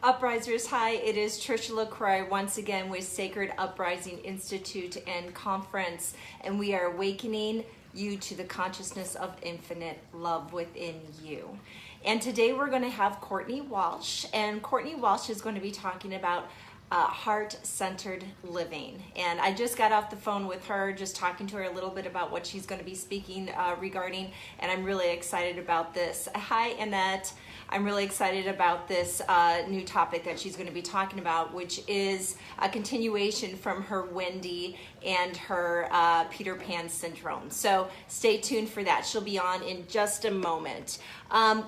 Uprisers, hi, it is Trisha LaCroix once again with Sacred Uprising Institute and Conference, and we are awakening you to the consciousness of infinite love within you. And today we're going to have Courtney Walsh, and Courtney Walsh is going to be talking about heart-centered living. And I just got off the phone with her, just talking to her a little bit about what she's going to be speaking regarding, and I'm really excited about this. Hi, Annette. I'm really excited about this new topic that she's going to be talking about, which is a continuation from her Wendy and her Peter Pan syndrome. So stay tuned for that. She'll be on in just a moment.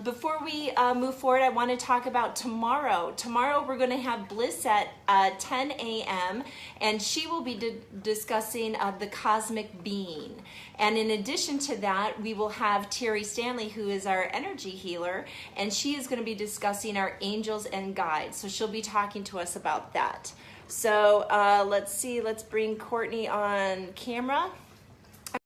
Before we move forward, I want to talk about tomorrow. Tomorrow we're going to have Bliss at 10 a.m. and she will be discussing the cosmic being. And in addition to that, we will have Terry Stanley, who is our energy healer, and she is going to be discussing our angels and guides. So she'll be talking to us about that. So let's see, let's bring Courtney on camera.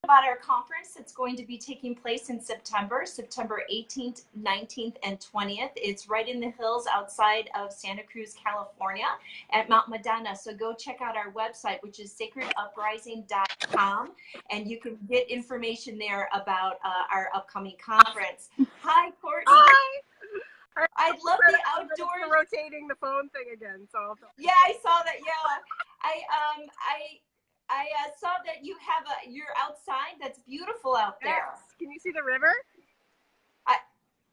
About our conference that's going to be taking place in September 18th, 19th, and 20th. It's right in the hills outside of Santa Cruz, California at Mount Madonna. So go check out our website, which is sacreduprising.com, and you can get information there about our upcoming conference. Hi, Courtney. Hi. I love the outdoors. Rotating the phone thing again. So yeah, I saw that. Yeah, I saw that you have you're outside. That's beautiful out there. Yes. Can you see the river?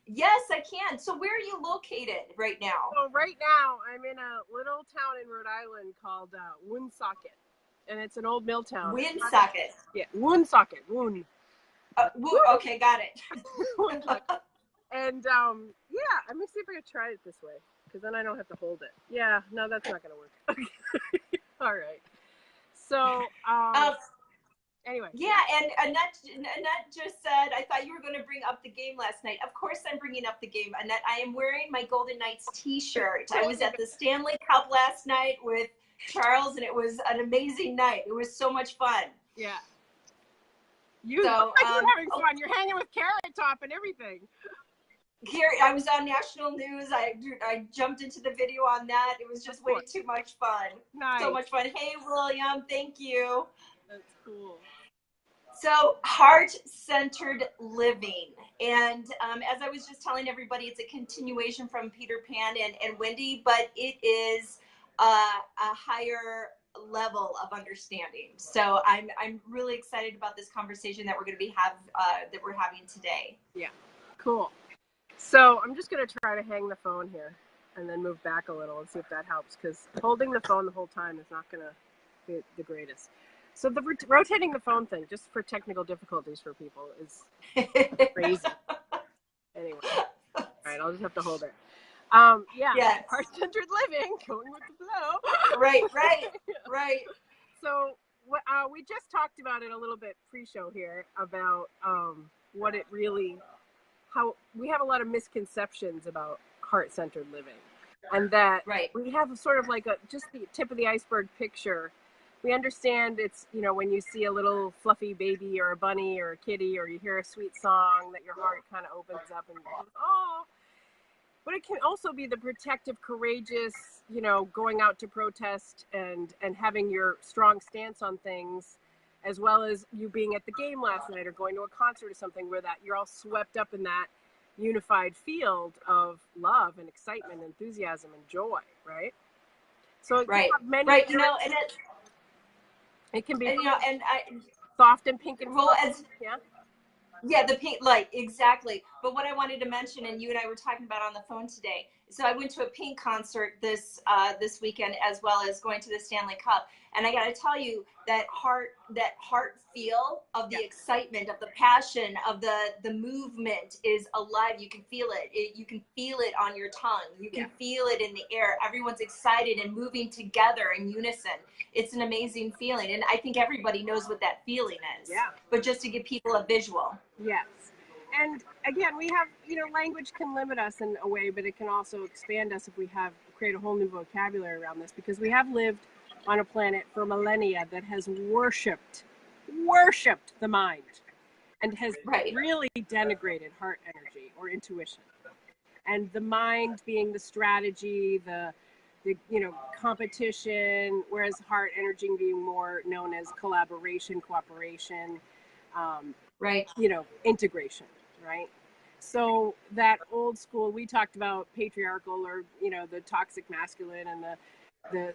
Yes, I can. So where are you located right now? So right now I'm in a little town in Rhode Island called Woonsocket, and it's an old mill town. Woonsocket. Yeah, Woonsocket. Woon. Okay, got it. And yeah, let me see if I can try it this way, because then I don't have to hold it. Yeah, no, that's not gonna work. Okay. All right. So anyway. Yeah, and Annette just said, I thought you were going to bring up the game last night. Of course I'm bringing up the game, Annette. I am wearing my Golden Knights t-shirt. I was at the Stanley Cup last night with Charles, and it was an amazing night. It was so much fun. Yeah. You look like you're having fun. You're hanging with Carrot Top and everything. Here, I was on national news. I jumped into the video on that. It was just way too much fun. Nice. So much fun. Hey, William, thank you. That's cool. So, heart-centered living. And as I was just telling everybody, it's a continuation from Peter Pan and Wendy, but it is a higher level of understanding. So I'm really excited about this conversation that we're going to be having today. Yeah, cool. So I'm just going to try to hang the phone here and then move back a little and see if that helps, because holding the phone the whole time is not going to be the greatest. So the rotating the phone thing, just for technical difficulties for people, is crazy. Anyway, all right, I'll just have to hold it. Yeah. Heart-centered living, going with the flow. Right. So we just talked about it a little bit pre-show here about what it really, how we have a lot of misconceptions about heart-centered living, and that we have sort of like just the tip of the iceberg picture. We understand it's, when you see a little fluffy baby or a bunny or a kitty, or you hear a sweet song, that your heart kind of opens up and goes, oh. But it can also be the protective, courageous, going out to protest and having your strong stance on things, as well as you being at the game last night or going to a concert or something, where that you're all swept up in that unified field of love and excitement, enthusiasm and joy, right? So it can have many and it can be and soft and pink and yeah, the pink light, exactly. But what I wanted to mention, and you and I were talking about on the phone today, so I went to a Pink concert this weekend, as well as going to the Stanley Cup, and I got to tell you that heart feel of the excitement, of the passion, of the movement is alive. You can feel it. You can feel it on your tongue. You can feel it in the air. Everyone's excited and moving together in unison. It's an amazing feeling, and I think everybody knows what that feeling is. Yeah. But just to give people a visual. Yes. And again, we have, language can limit us in a way, but it can also expand us if we create a whole new vocabulary around this, because we have lived on a planet for millennia that has worshipped the mind and has really denigrated heart energy or intuition. and the mind being the strategy, the competition, whereas heart energy being more known as collaboration, cooperation, right, integration, right? So that old school, we talked about patriarchal, or the toxic masculine, and the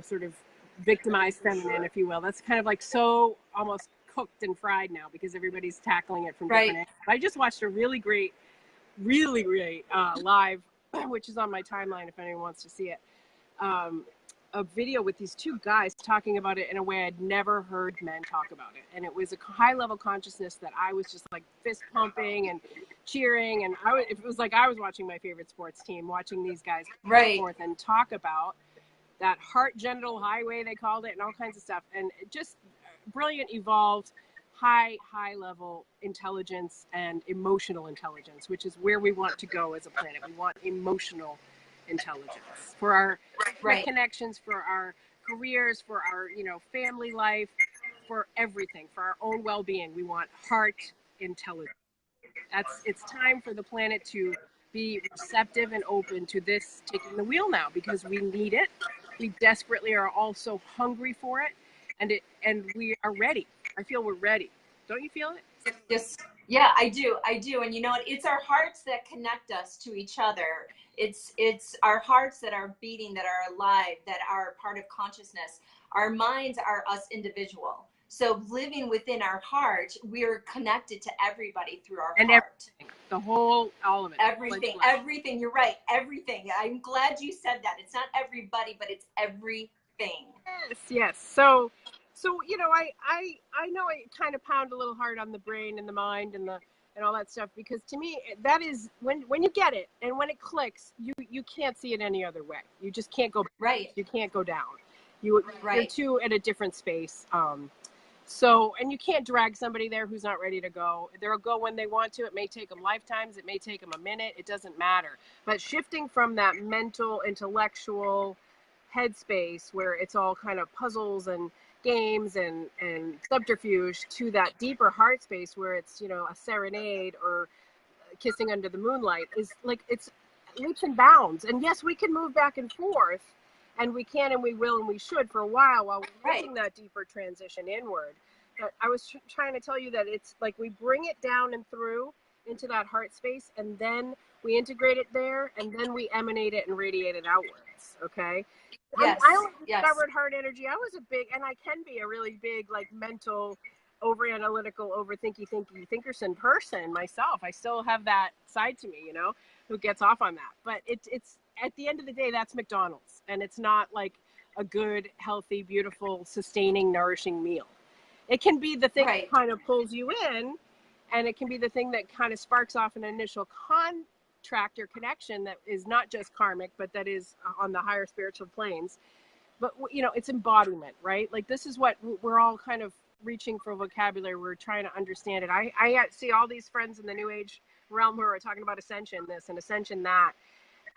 sort of victimized feminine, if you will. That's kind of like so almost cooked and fried now, because everybody's tackling it from different angles. I just watched a really great live, which is on my timeline if anyone wants to see it, a video with these two guys talking about it in a way I'd never heard men talk about it. And it was a high level consciousness that I was just like fist pumping and cheering. And it was like I was watching my favorite sports team, watching these guys come forth and talk about that heart genital highway, they called it, and all kinds of stuff. And just brilliant, evolved, high level intelligence and emotional intelligence, which is where we want to go as a planet. We want emotional intelligence for our connections, for our careers, for our family life, for everything, for our own well-being. We want heart intelligence. It's time for the planet to be receptive and open to this taking the wheel now, because we need it. We desperately are all so hungry for it, and we are ready. I feel we're ready. Don't you feel it? Yes. Yeah, I do. And it's our hearts that connect us to each other. It's our hearts that are beating, that are alive, that are part of consciousness. Our minds are us individual. So living within our heart, we are connected to everybody through our heart. Everything, all of it. Everything. You're right. Everything. I'm glad you said that. It's not everybody, but it's everything. Yes. So I know I kind of pound a little hard on the brain and the mind and all that stuff, because to me that is when you get it and when it clicks, you can't see it any other way. You just can't go right. You can't go down. You're two at a different space. So, and you can't drag somebody there who's not ready to go. They'll go when they want to. It may take them lifetimes. It may take them a minute. It doesn't matter. But shifting from that mental, intellectual headspace where it's all kind of puzzles and games and subterfuge to that deeper heart space where it's, a serenade or kissing under the moonlight, is like, it's leaps and bounds. And yes, we can move back and forth, and we can, and we will, and we should for a while we're making that deeper transition inward. But I was trying to tell you that it's like we bring it down and through into that heart space, and then we integrate it there, and then we emanate it and radiate it outwards. Okay. Yes. I only discovered heart energy. I was a big, and I can be a really big, like, mental, over-analytical, thinkerson person myself. I still have that side to me, who gets off on that. But it's at the end of the day, that's McDonald's, and it's not like a good, healthy, beautiful, sustaining, nourishing meal. It can be the thing that kind of pulls you in, and it can be the thing that kind of sparks off an initial contractor connection that is not just karmic, but that is on the higher spiritual planes. But it's embodiment, right? Like, this is what we're all kind of reaching for vocabulary. We're trying to understand it. I see all these friends in the new age realm who are talking about ascension this and ascension that,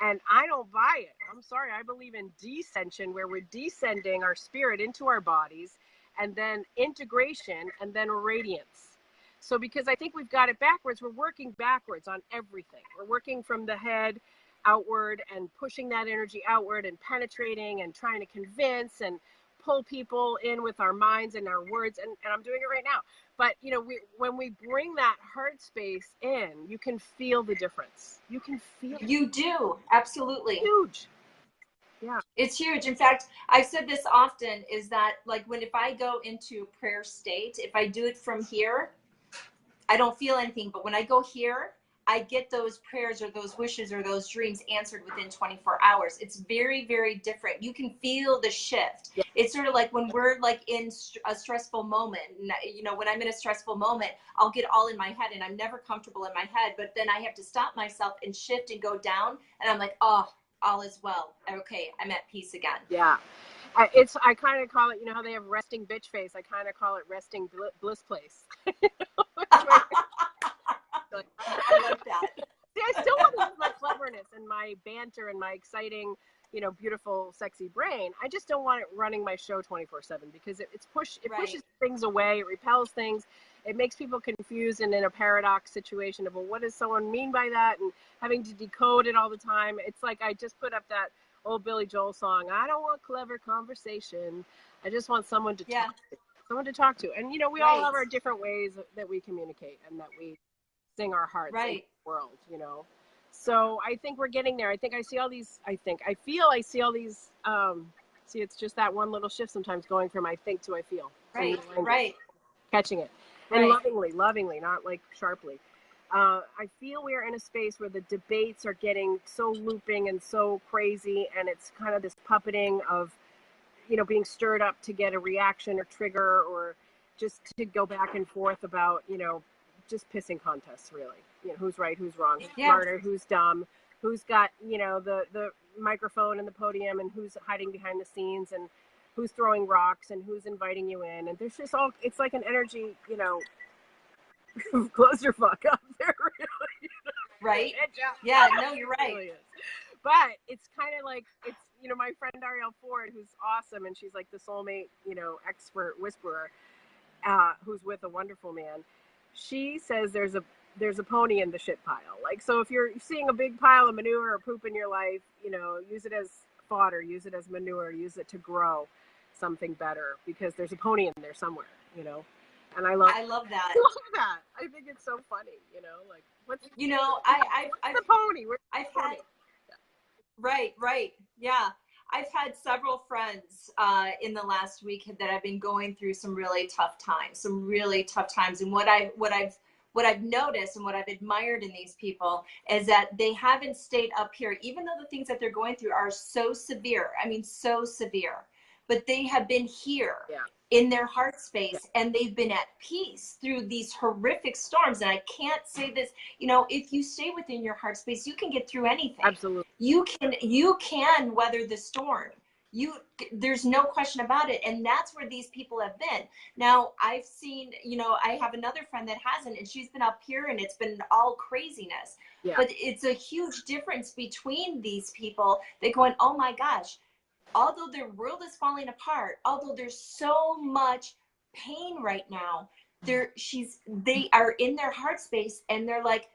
and I don't buy it. I'm sorry. I believe in descension, where we're descending our spirit into our bodies, and then integration, and then radiance. So because I think we've got it backwards, we're working backwards on everything. We're working from the head outward and pushing that energy outward and penetrating and trying to convince and pull people in with our minds and our words. And I'm doing it right now. But, when we bring that heart space in, you can feel the difference. You can feel it. You do. Absolutely. Huge. Yeah. It's huge. In fact, I've said this often, is that like if I go into prayer state, if I do it from here, I don't feel anything. But when I go here, I get those prayers or those wishes or those dreams answered within 24 hours. It's very, very different. You can feel the shift. Yeah. It's sort of like when we're like in a stressful moment, when I'm in a stressful moment, I'll get all in my head, and I'm never comfortable in my head, but then I have to stop myself and shift and go down. And I'm like, oh, all is well. Okay. I'm at peace again. Yeah. I kind of call it, how they have resting bitch face. I kind of call it resting bliss place. I like that. See, I still want to use my cleverness and my banter and my exciting, beautiful, sexy brain. I just don't want it running my show 24/7, because it pushes things away. It repels things. it makes people confused and in a paradox situation of, well, what does someone mean by that? And having to decode it all the time. It's like I just put up that old Billy Joel song, I don't want clever conversation. I just want someone to talk to. And, you know, we all have our different ways that we communicate and that we sing our hearts in the world, you know. So I think we're getting there. I think I see all these, I see all these, see, it's just that one little shift sometimes going from I think to I feel. Catching it. And lovingly, not like sharply. I feel we are in a space where the debates are getting so looping and so crazy, and it's kind of this puppeting of, you know, being stirred up to get a reaction or trigger, or just to go back and forth about, you know, just pissing contests, really. You know, who's right, who's wrong, who's smarter, who's dumb, who's got, you know, the microphone and the podium, and who's hiding behind the scenes, and who's throwing rocks, and who's inviting you in. And there's just all, it's like an energy, you know, clusterfuck up there, really. You know? Right? Yeah, no, you're right. Really is. But it's kind of like, it's, you know, my friend Arielle Ford, who's awesome, and she's like the soulmate, you know, expert whisperer, who's with a wonderful man. She says there's a pony in the shit pile. Like, so if you're seeing a big pile of manure or poop in your life, you know, use it as fodder, use it as manure, use it to grow something better, because there's a pony in there somewhere, you know. And I love that. I love that. I think it's so funny, you know, like, what's, you know, I've the pony? I've had, right. Yeah. I've had several friends in the last week that have been going through some really tough times. And what I've noticed and what I've admired in these people is that they haven't stayed up here, even though the things that they're going through are so severe. I mean, so severe, but they have been here. In their heart space, and they've been at peace through these horrific storms. And I can't say this, you know, if you stay within your heart space, you can get through anything. Absolutely. You can weather the storm. There's no question about it. And that's where these people have been. Now, I've seen, you know, I have another friend that hasn't, and she's been up here and it's been all craziness. But it's a huge difference between these people. They're going, oh my gosh, although their world is falling apart, although there's so much pain right now, they are in their heart space, and they're like,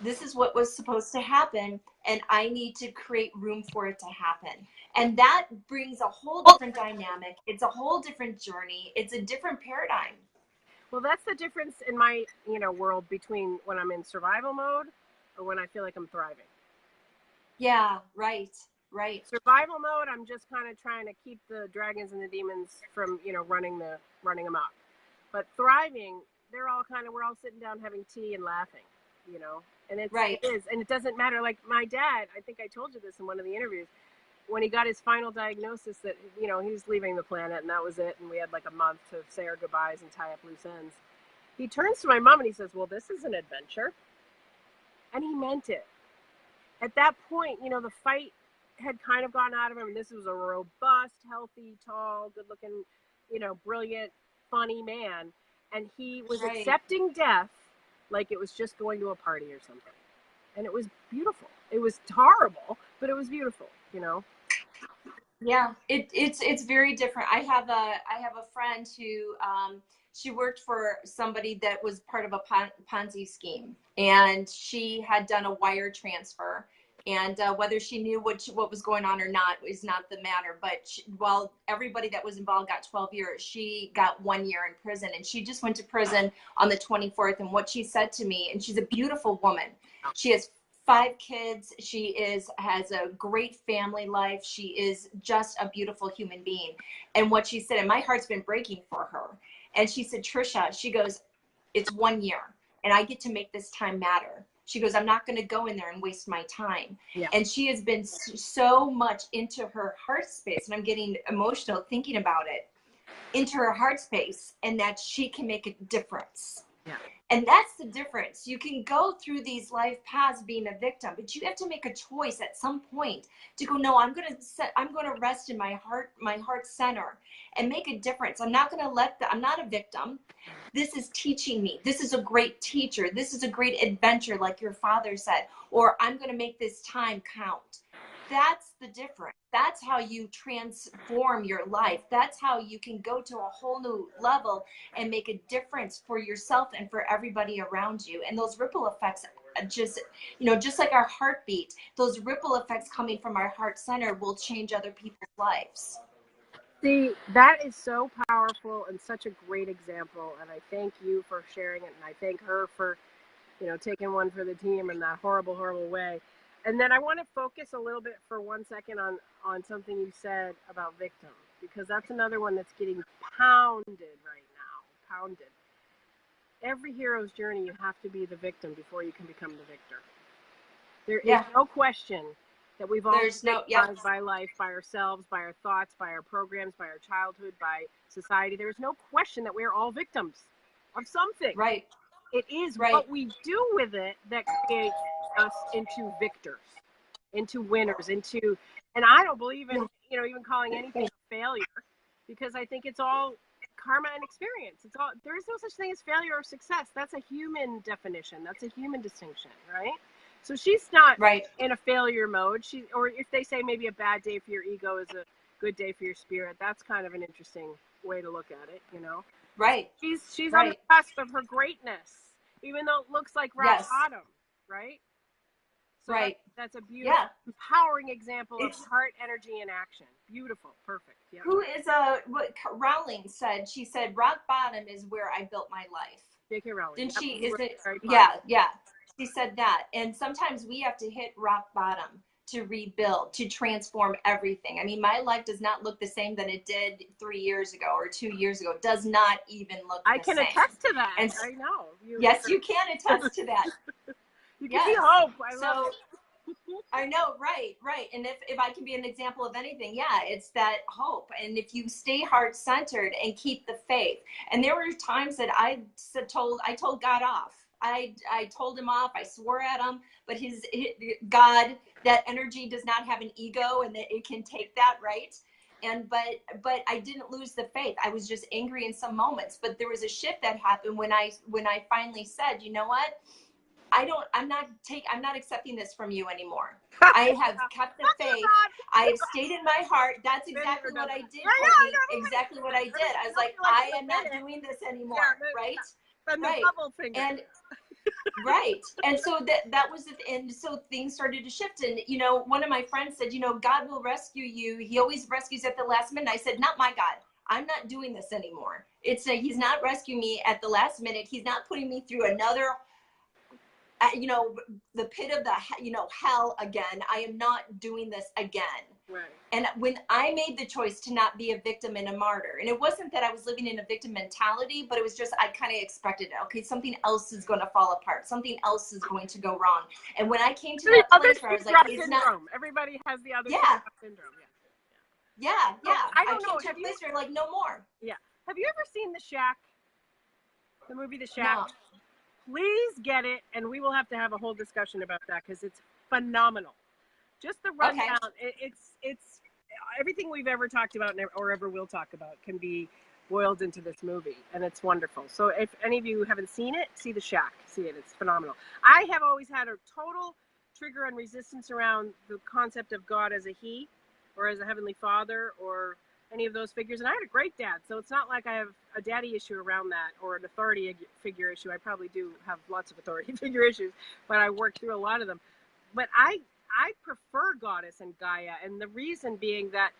this is what was supposed to happen, and I need to create room for it to happen. And that brings a whole different dynamic. It's a whole different journey. It's a different paradigm. Well, that's the difference in my, you know, world between when I'm in survival mode or when I feel like I'm thriving. Yeah, right. Survival mode, I'm just kind of trying to keep the dragons and the demons from, you know, running amok. But thriving, we're all sitting down having tea and laughing, you know. And it is, and it doesn't matter. Like my dad, I think I told you this in one of the interviews, when he got his final diagnosis that, you know, he was leaving the planet and that was it, and we had like a month to say our goodbyes and tie up loose ends. He turns to my mom and he says, "Well, this is an adventure," and he meant it. At that point, you know, the fight had kind of gone out of him. This was a robust, healthy, tall, good-looking, you know, brilliant, funny man, and he was accepting death like it was just going to a party or something. And it was beautiful. It was horrible, but it was beautiful, you know. Yeah, it's very different. I have a friend who she worked for somebody that was part of a Ponzi scheme, and she had done a wire transfer. And whether she knew what was going on or not is not the matter. But while everybody that was involved got 12 years, she got 1 year in prison. And she just went to prison on the 24th. And what she said to me, and she's a beautiful woman. She has 5 kids. She has a great family life. She is just a beautiful human being. And what she said, and my heart's been breaking for her. And she said, Trisha, she goes, it's 1 year, and I get to make this time matter. She goes, I'm not going to go in there and waste my time. And she has been so much into her heart space, and I'm getting emotional thinking about it, into her heart space, and that she can make a difference. And that's the difference. You can go through these life paths being a victim, but you have to make a choice at some point to go, no, I'm going to rest in my heart center and make a difference. I'm not going to I'm not a victim. This is teaching me. This is a great teacher. This is a great adventure, like your father said, or I'm going to make this time count. that's the difference. That's how you transform your life. That's how you can go to a whole new level and make a difference for yourself and for everybody around you. And those ripple effects just, just like our heartbeat, those ripple effects coming from our heart center will change other people's lives. See, that is so powerful and such a great example. And I thank you for sharing it. And I thank her for, taking one for the team in that horrible, horrible way. And then I want to focus a little bit for 1 second on something you said about victim, because that's another one that's getting pounded right now. Pounded. Every hero's journey, you have to be the victim before you can become the victor. There is no question that we've all been victimized by life, by ourselves, by our thoughts, by our programs, by our childhood, by society. There is no question that we are all victims of something. Right. It is what we do with it that creates us into victors, into winners, into, and I don't believe in, even calling anything a failure, because I think it's all karma and experience. It's all, there is no such thing as failure or success. That's a human definition. That's a human distinction, right? So she's not in a failure mode. Or if they say maybe a bad day for your ego is a good day for your spirit, that's kind of an interesting way to look at it, Right. She's on the cusp of her greatness, even though it looks like rock bottom, right? So that's a beautiful, empowering example of heart energy in action. Beautiful, perfect. Yep. Who is what Rowling said? She said, "Rock bottom is where I built my life." J.K. Rowling. Didn't she? Is it? Yeah. She said that, and sometimes we have to hit rock bottom to rebuild, to transform everything. I mean, my life does not look the same than it did 3 years ago or 2 years ago. It does not even look the same. I can attest to that. And I know. You can attest to that. You can see hope. I love it. I know, right. And if I can be an example of anything, it's that hope. And if you stay heart-centered and keep the faith. And there were times that I told God off. I told him off. I swore at him. But his God, that energy does not have an ego, and that it can take that, right? And but I didn't lose the faith. I was just angry in some moments. But there was a shift that happened when I finally said, you know what? I'm not accepting this from you anymore. I have kept the faith. I have stayed in my heart. That's exactly what I did, Courtney. Exactly what I did. I was like, I am not doing this anymore. Right? And and so that was it. And so things started to shift. And one of my friends said, God will rescue you. He always rescues at the last minute. I said, not my God. I'm not doing this anymore. He's not rescuing me at the last minute. He's not putting me through another the pit of the hell again. I am not doing this again. Right. And when I made the choice to not be a victim and a martyr, and it wasn't that I was living in a victim mentality, but it was just I kind of expected it. Okay, something else is going to fall apart. Something else is going to go wrong. And when I came to that place where I was like, it's not. Everybody has the other syndrome. Yeah. I came to a place where like no more. Yeah. Have you ever seen The Shack? The movie The Shack? No. Please get it, and we will have to have a whole discussion about that because it's phenomenal. Just the rundown, it's everything we've ever talked about or ever will talk about can be boiled into this movie, and it's wonderful. So if any of you haven't seen it, see The Shack. See it. It's phenomenal. I have always had a total trigger and resistance around the concept of God as a he or as a heavenly father or any of those figures. And I had a great dad, so it's not like I have a daddy issue around that or an authority figure issue. I probably do have lots of authority figure issues, but I worked through a lot of them. But I prefer goddess and Gaia, and the reason being that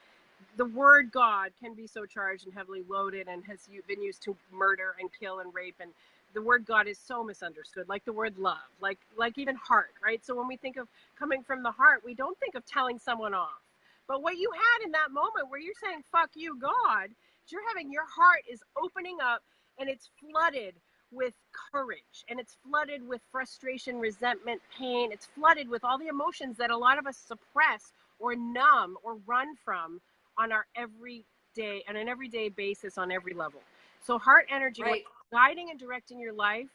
the word God can be so charged and heavily loaded and has been used to murder and kill and rape, and the word God is so misunderstood, like the word love, like even heart, right? So when we think of coming from the heart, we don't think of telling someone off. But what you had in that moment where you're saying, fuck you, God, your heart is opening up and it's flooded with courage and it's flooded with frustration, resentment, pain. It's flooded with all the emotions that a lot of us suppress or numb or run from on an everyday basis on every level. So heart energy, guiding and directing your life,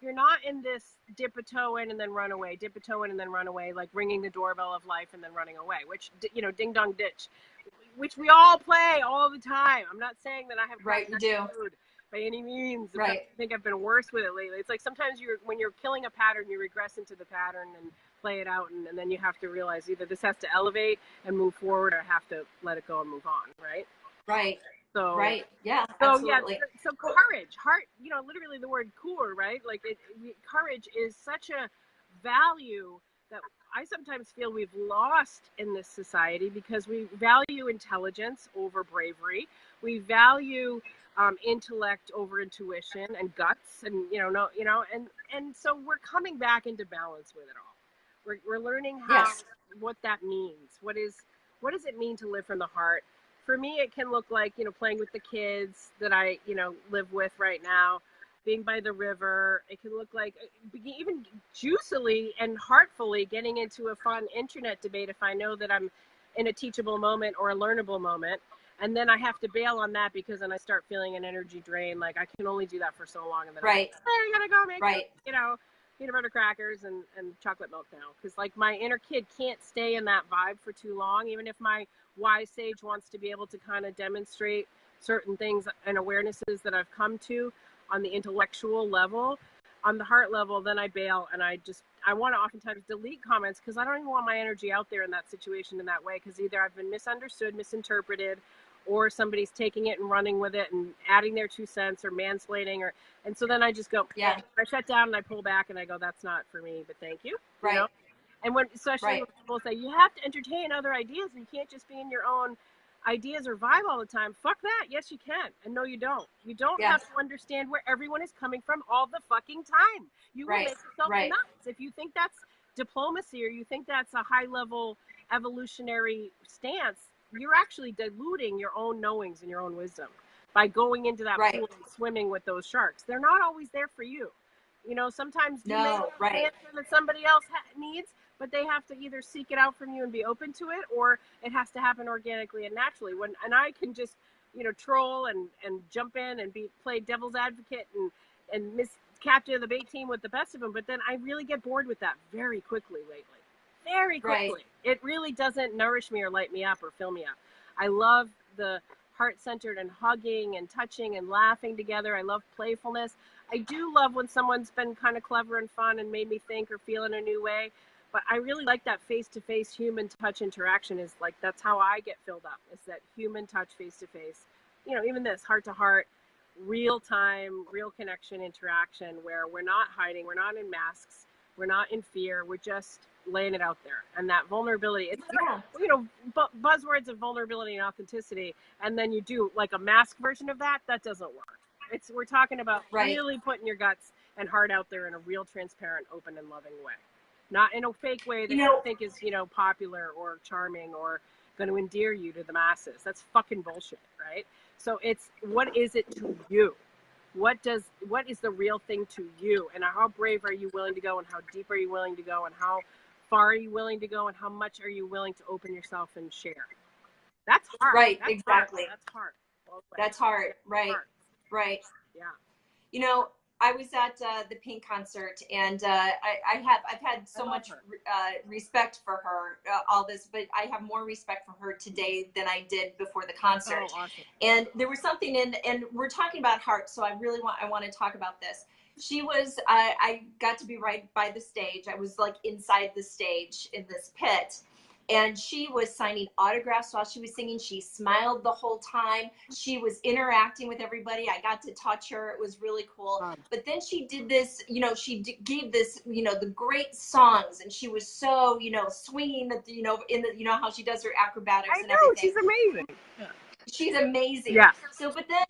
you're not in this dip a toe in and then run away, dip a toe in and then run away, like ringing the doorbell of life and then running away, which, ding dong ditch, which we all play all the time. I'm not saying that I have food by any means. I think I've been worse with it lately. It's like sometimes when you're killing a pattern, you regress into the pattern and play it out, and then you have to realize either this has to elevate and move forward, or have to let it go and move on, right? Right. So right. Yeah, so absolutely. yeah, so courage, heart, literally the word core, right? Like courage is such a value that I sometimes feel we've lost in this society, because we value intelligence over bravery. We value intellect over intuition and guts, and and so we're coming back into balance with it all. We're learning Yes. what that means. What does it mean to live from the heart? For me, it can look like, playing with the kids that I, live with right now, being by the river. It can look like even juicily and heartfully getting into a fun internet debate if I know that I'm in a teachable moment or a learnable moment. And then I have to bail on that, because then I start feeling an energy drain. Like, I can only do that for so long. And then Right. I gotta go make Right. peanut butter crackers and chocolate milk now. Because, like, my inner kid can't stay in that vibe for too long, even if my wise sage wants to be able to kind of demonstrate certain things and awarenesses that I've come to on the intellectual level. On the heart level, then I bail, and I want to oftentimes delete comments, because I don't even want my energy out there in that situation in that way, because either I've been misunderstood, misinterpreted, or somebody's taking it and running with it and adding their 2 cents or mansplaining, and so then I just go, Yeah. I shut down and I pull back and I go, that's not for me, but thank you. Right. And especially when people say you have to entertain other ideas and you can't just be in your own ideas or vibe all the time. Fuck that. Yes, you can. And no, you don't. You don't have to understand where everyone is coming from all the fucking time. You will make yourself nuts. If you think that's diplomacy, or you think that's a high level evolutionary stance, you're actually diluting your own knowings and your own wisdom by going into that pool and swimming with those sharks. They're not always there for you. Sometimes you may have an answer that somebody else needs, but they have to either seek it out from you and be open to it, or it has to happen organically and naturally. And I can just, troll and jump in and play devil's advocate and miss captain of the bait team with the best of them. But then I really get bored with that very quickly lately. Very quickly. Right. It really doesn't nourish me or light me up or fill me up. I love the heart-centered and hugging and touching and laughing together. I love playfulness. I do love when someone's been kind of clever and fun and made me think or feel in a new way. But I really like that face-to-face human touch interaction. Is like, that's how I get filled up, is that human touch face-to-face. Even this heart-to-heart, real time, real connection interaction, where we're not hiding, we're not in masks, we're not in fear, we're just laying it out there. And that vulnerability, it's buzzwords of vulnerability and authenticity, and then you do like a mask version of that doesn't work. We're talking about really putting your guts and heart out there in a real, transparent, open, and loving way, not in a fake way that you think is popular or charming or going to endear you to the masses. That's fucking bullshit, right? So it's, what is it to you? What is the real thing to you? And how brave are you willing to go, and how deep are you willing to go, and how far are you willing to go, and how much are you willing to open yourself and share? That's hard. Right, that's exactly. Hard. That's hard. That's hard. Right. Hard. Right. Yeah. I was at the Pink concert, and I've had so much respect for her, all this, but I have more respect for her today than I did before the concert. Oh, awesome. And there was something and we're talking about heart, so I want to talk about this. She was, I got to be right by the stage. I was like inside the stage in this pit. And she was signing autographs while she was singing. She smiled the whole time. She was interacting with everybody. I got to touch her. It was really cool. But then she did this, gave this, the great songs. And she was so, swinging, how she does her acrobatics and everything. She's amazing. Yeah. She's amazing. Yeah. So, but then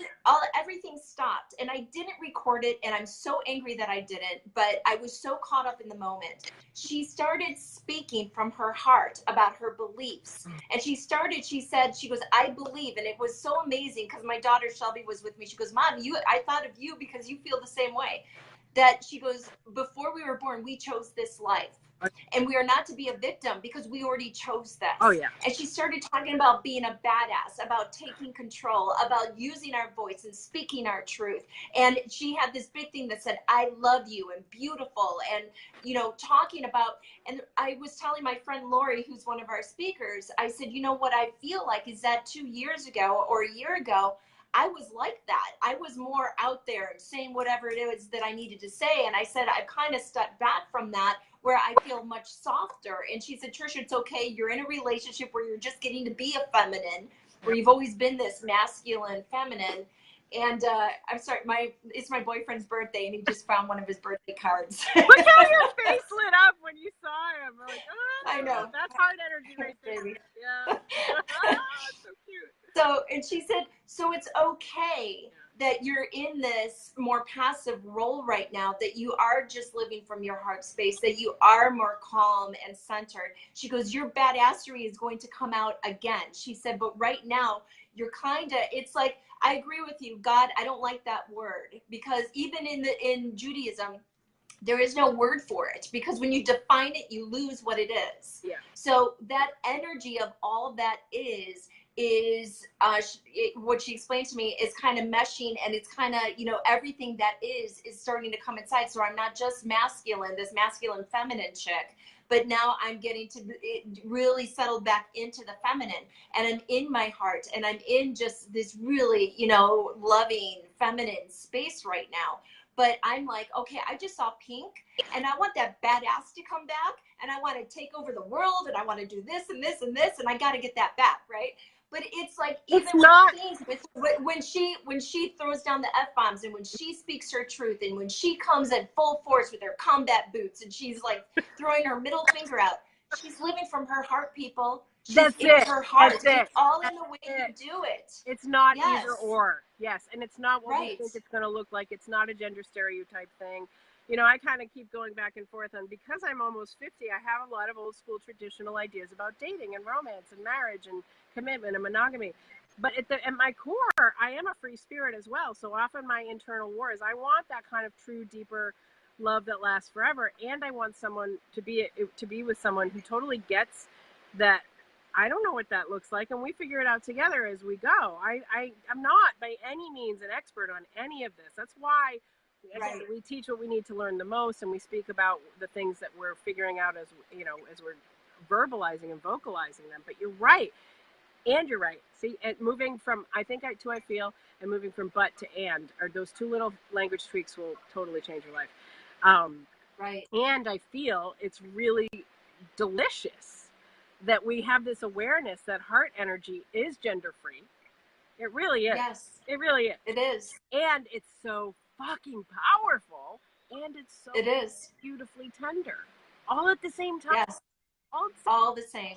everything stopped, and I didn't record it, and I'm so angry that I didn't, but I was so caught up in the moment. She started speaking from her heart about her beliefs, and she goes, I believe, and it was so amazing, because my daughter Shelby was with me. She goes, Mom, I thought of you because you feel the same way. That she goes, before we were born, we chose this life. And we are not to be a victim, because we already chose this. Oh, yeah. And she started talking about being a badass, about taking control, about using our voice and speaking our truth. And she had this big thing that said, I love you, and beautiful, and, talking about, and I was telling my friend Lori, who's one of our speakers, I said, what I feel like is that 2 years ago or a year ago, I was like that. I was more out there saying whatever it is that I needed to say. And I said, I've kind of stepped back from that where I feel much softer. And she said, Trisha, it's okay. You're in a relationship where you're just getting to be a feminine, where you've always been this masculine feminine. And I'm sorry, it's my boyfriend's birthday, and he just found one of his birthday cards. Look how your face lit up when you saw him. Like, oh, I know. That's heart energy right there. Baby. Yeah. So cute. So, and she said, so it's okay that you're in this more passive role right now, that you are just living from your heart space, that you are more calm and centered. She goes, your badassery is going to come out again. She said, but right now you're it's like, I agree with you, God, I don't like that word, because even in Judaism, there is no word for it, because when you define it, you lose what it is. Yeah. So that energy of all that is what she explained to me is kind of meshing, and it's kind of, everything that is starting to come inside. So I'm not just masculine, this masculine feminine chick, but now I'm getting to really settle back into the feminine, and I'm in my heart, and I'm in just this really, loving feminine space right now. But I'm like, okay, I just saw pink, and I want that badass to come back, and I want to take over the world, and I want to do this and this and this, and I got to get that back, right? But it's like, even when she throws down the F-bombs, and when she speaks her truth, and when she comes at full force with her combat boots, and she's like throwing her middle finger out, she's living from her heart, people. She's her heart. It's all in the way you do it. It's not either or. Yes. And it's not what we think it's going to look like. It's not a gender stereotype thing. I kind of keep going back and forth on, because I'm almost 50, I have a lot of old school traditional ideas about dating and romance and marriage and commitment and monogamy. But at my core, I am a free spirit as well. So often my internal war is, I want that kind of true, deeper love that lasts forever. And I want someone to be with someone who totally gets that. I don't know what that looks like, and we figure it out together as we go. I'm not by any means an expert on any of this. That's why we teach what we need to learn the most, and we speak about the things that we're figuring out as we're verbalizing and vocalizing them. But you're right, and you're right. See, and moving from I feel, and moving from but to and, are those two little language tweaks will totally change your life. Right. And I feel it's really delicious that we have this awareness that heart energy is gender free. It really is. Yes. It really is. It is. And it's so fucking powerful, and it's so beautifully tender. All at the same time. Yes. All the same.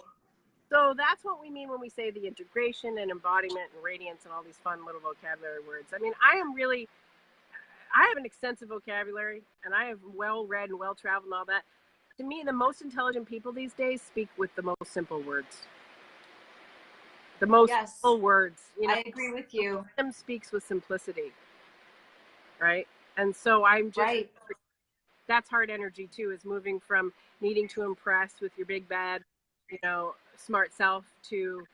So that's what we mean when we say the integration and embodiment and radiance and all these fun little vocabulary words. I mean, I have an extensive vocabulary, and I have well read and well traveled and all that. To me, the most intelligent people these days speak with the most simple words. The most simple words. I agree with you. Wisdom speaks with simplicity, right? And so I'm just, that's heart energy too, is moving from needing to impress with your big bad, smart self, to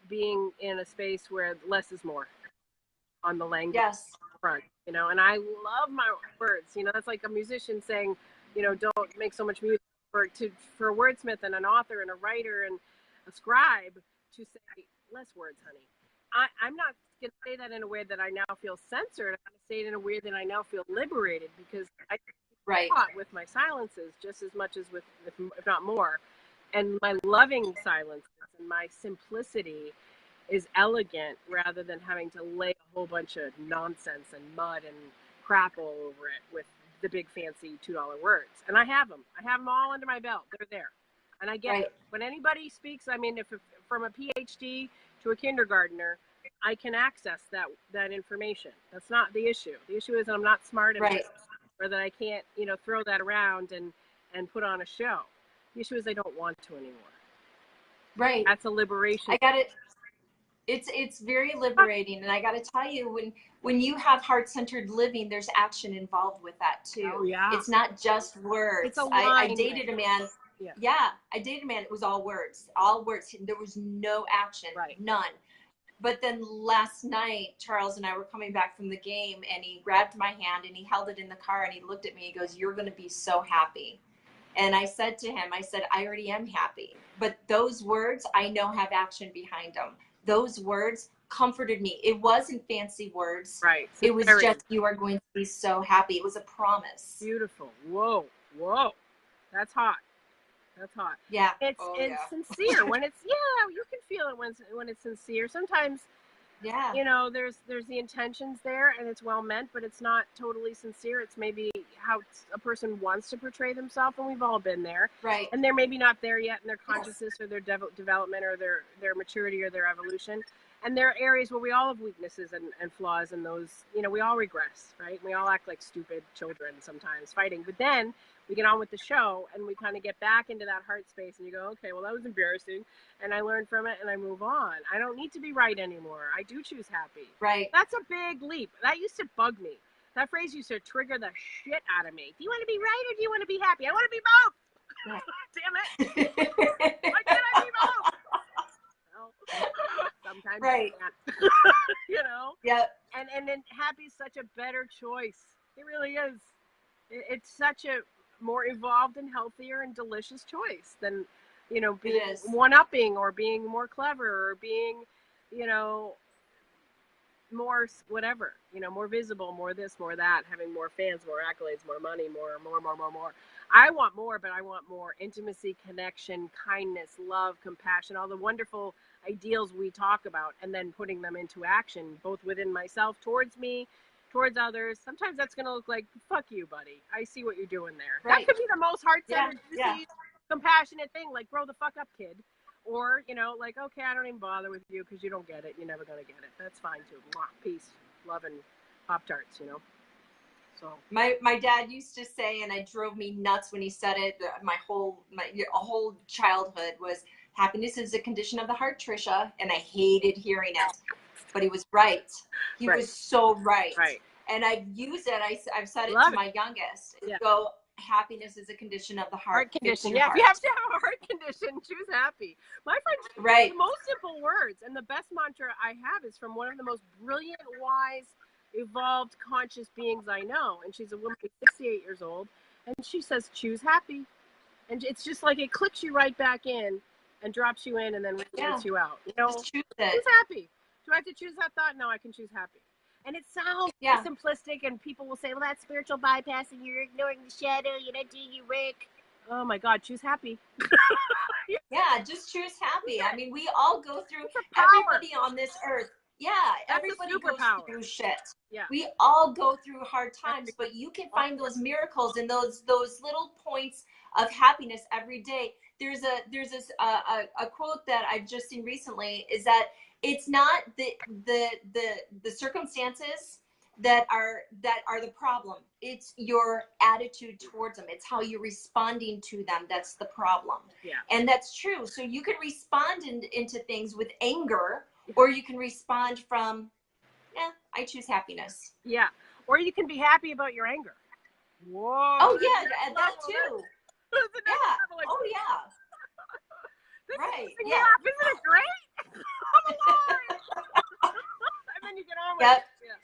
being in a space where less is more on the language front, and I love my words. That's like a musician saying, don't make so much music, for a wordsmith and an author and a writer and a scribe to say less words, honey. I'm not going to say that in a way that I now feel censored. I'm going to say it in a way that I now feel liberated, because I fought with my silences just as much as if not more. And my loving silences and my simplicity is elegant, rather than having to lay a whole bunch of nonsense and mud and crap all over it with the big fancy $2 words. And I have them all under my belt. They're there. And I get it. When anybody speaks, I mean, if from a PhD to a kindergartner, I can access that information. That's not the issue. The issue is that I'm not smart enough, or that I can't, throw that around and put on a show. The issue is I don't want to anymore. Right. That's a liberation. I got it. It's very liberating, and I got to tell you, when you have heart-centered living, there's action involved with that too. Oh, yeah. It's not just words. It's a I dated a man. Yeah, I dated a man. It was all words. There was no action. None. But then last night, Charles and I were coming back from the game, and he grabbed my hand and he held it in the car, and he looked at me. He goes, "You're going to be so happy." And I said to him, I already am happy. But those words, I know, have action behind them. Those words comforted me. It wasn't fancy words. Right. It was just, you are going to be so happy. It was a promise. Beautiful. Whoa. That's hot. That's hot. Yeah. It's sincere when it's you can feel it when it's sincere. Sometimes there's the intentions there and it's well meant, but it's not totally sincere. It's maybe how a person wants to portray themselves, and we've all been there. Right. And they're maybe not there yet in their consciousness or their development or their maturity or their evolution. And there are areas where we all have weaknesses and flaws, and those, we all regress, right? We all act like stupid children sometimes fighting. But then we get on with the show and we kind of get back into that heart space and you go, okay, well, that was embarrassing. And I learned from it and I move on. I don't need to be right anymore. I do choose happy. Right. That's a big leap. That used to bug me. That phrase used to trigger the shit out of me. Do you want to be right or do you want to be happy? I want to be both. Right. Damn it. Why can't I be both? Sometimes right. Yeah. And then happy is such a better choice. It really is. It's such a more evolved and healthier and delicious choice than being one-upping or being more clever or being more whatever, more visible, more this, more that, having more fans, more accolades, more money, more. I want more, but I want more intimacy, connection, kindness, love, compassion, all the wonderful ideals we talk about, and then putting them into action, both within myself, towards me, towards others. Sometimes that's going to look like, fuck you, buddy. I see what you're doing there. Right. That could be the most heart-centered, compassionate thing, like, grow the fuck up, kid. Or, like, okay, I don't even bother with you because you don't get it. You're never going to get it. That's fine, too. Peace, love, and Pop-Tarts, So my dad used to say, and it drove me nuts when he said it, my whole childhood was, happiness is a condition of the heart, Trisha. And I hated hearing it. But he was right. He was so right. Right. And I've used it. I've said it to my youngest. Go, happiness is a condition of the heart. Condition. Yeah, if you have to have a heart condition, choose happy. My friend, the most simple words and the best mantra I have is from one of the most brilliant, wise, evolved, conscious beings I know. And she's a woman who's 68 years old. And she says, choose happy. And it's just like it clicks you right back in and drops you in and then lets you out. Just choose it. Choose happy. Do I have to choose that thought? No, I can choose happy. And it sounds simplistic, and people will say, well, that's spiritual bypassing. You're ignoring the shadow. You're not doing your work. Oh, my God. Choose happy. Just choose happy. I mean, we all go through, everybody on this earth. Yeah, everybody goes through shit. Yeah. We all go through hard times, but you can find those miracles and those little points of happiness every day. There's a quote that I've just seen recently is that it's not the circumstances that are the problem. It's your attitude towards them. It's how you're responding to them. That's the problem. Yeah. And that's true. So you can respond into things with anger, or you can respond from, I choose happiness. Yeah. Or you can be happy about your anger. Whoa. Oh yeah, that too. Oh yeah. Right. Isn't it great? I'm alive. And then you get on with it. Yeah.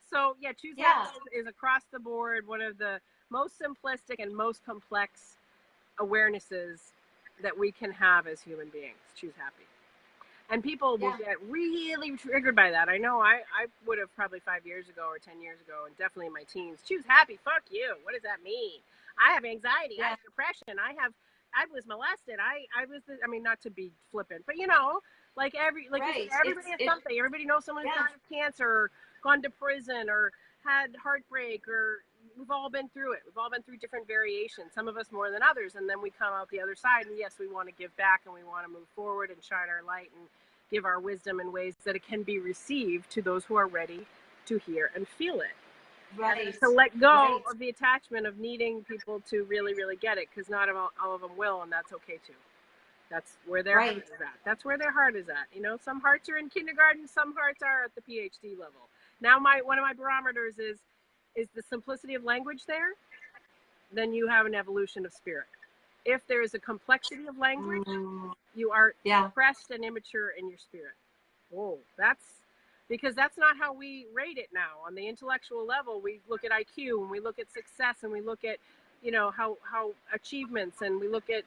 So choose happiness is across the board one of the most simplistic and most complex awarenesses that we can have as human beings. Choose happy. And people will get really triggered by that. I know I would have probably 5 years ago or 10 years ago, and definitely in my teens, choose happy. Fuck you. What does that mean? I have anxiety. I have depression. I was molested. I was, not to be flippant, but like everybody has something. Everybody knows someone who's died of cancer, or gone to prison, or had heartbreak, or we've all been through it. We've all been through different variations, some of us more than others. And then we come out the other side, and yes, we want to give back and we want to move forward and shine our light and give our wisdom in ways that it can be received to those who are ready to hear and feel it. Right. And to let go of the attachment of needing people to really, really get it, because not all of them will, and that's okay too. That's where their heart is at. That's where their heart is at. Some hearts are in kindergarten, some hearts are at the PhD level. Now, one of my barometers is the simplicity of language there? Then you have an evolution of spirit. If there is a complexity of language, you are depressed and immature in your spirit. Whoa, because that's not how we rate it now. On the intellectual level, we look at IQ and we look at success and we look at, how achievements, and we look at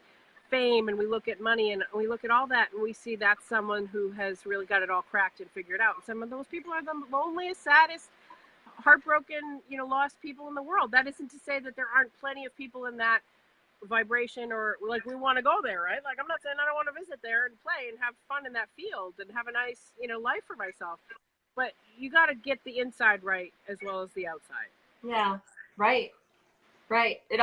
fame and we look at money and we look at all that, and we see that's someone who has really got it all cracked and figured out. And some of those people are the loneliest, saddest, heartbroken, lost people in the world. That isn't to say that there aren't plenty of people in that vibration, or like we want to go there, right? Like I'm not saying I don't want to visit there and play and have fun in that field and have a nice, life for myself. But you got to get the inside right as well as the outside. Yeah, right. Right. It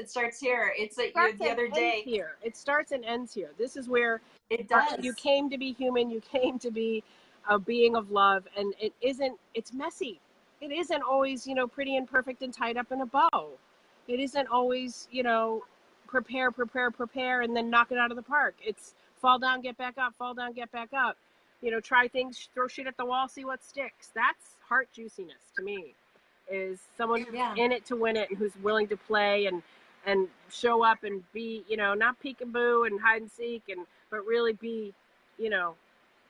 starts here. It's like the other day. Here. It starts and ends here. This is where it does. You came to be human. You came to be a being of love. And it's messy. It isn't always, pretty and perfect and tied up in a bow. It isn't always, prepare, and then knock it out of the park. It's fall down, get back up, fall down, get back up. Try things, throw shit at the wall, see what sticks. That's heart juiciness to me. Is someone who's in it to win it and who's willing to play and show up and be, not peekaboo and hide and seek, but really be,